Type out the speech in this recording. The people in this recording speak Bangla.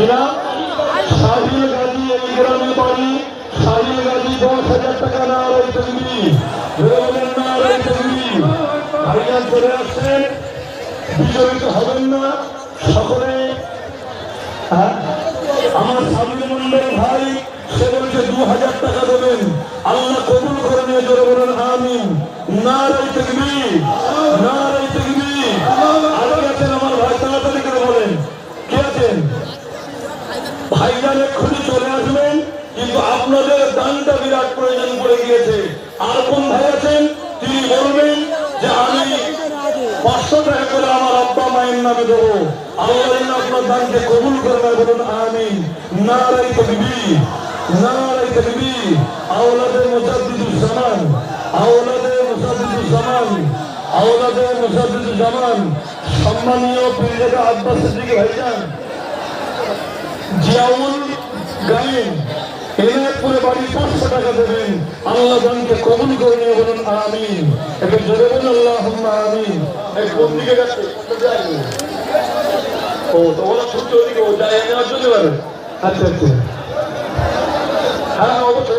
কিনা সাহিল গাজী এই গ্রামের বাড়ি। সাহিল গাজী 10,000 টাকা নারাই তাকবীর, বলেন নারাই তাকবীর। ভাইজান চলে আসছেন, বিচলিত হবেন না সকলে। আমার সাবির মন্ডল ভাই সে বলছে 2,000 টাকা দেবেন, আল্লাহ কবুল করে নিয়ে জোরে বলেন আমিন। নারাই তাকবীর, নারাই তাকবীর। আর আছেন আমার ভাই, তাড়াতাড়ি করে বলেন কে আছেন? ভাইজান এক্ষুনি চলে আসবেন, কিন্তু আপনাদের দানটা বিরাট প্রয়োজন পড়ে গিয়েছে। আর কোন ভাই আছেন তিনি বলবেন যে আমি 500 টাকা করে আমার আব্বা মায়ের নামে দেবো, আল্লাহ যেন আপনার দানকে কবুল করে নেয়, বলুন আমিন। নারাই তাকবীর, নারাই তাকবীর। আওলাদে মুজাদ্দিদুল জামান, আওলাদে মুজাদ্দিদুল জামান, আওলাদে মুজাদ্দিদুল জামান। সম্মানীয় পীরজাদা আব্বাস সিদ্দিকী ভাইজান জিয়াউল গায়েন এনায়তপুরে বাড়ি 500 টাকা দেবেন, আল্লাহ দানকে কবুল করে নিয়ে বলুন আমিন। একটু জোরে বলুন আল্লাহুম্মা আমিন। এই কোন দিকে যাচ্ছে? ও তো ওরা ছুটে ওদিকে, ও যায় নেওয়ার জন্য পারে। আচ্ছা আচ্ছা, হ্যাঁ অবশ্যই।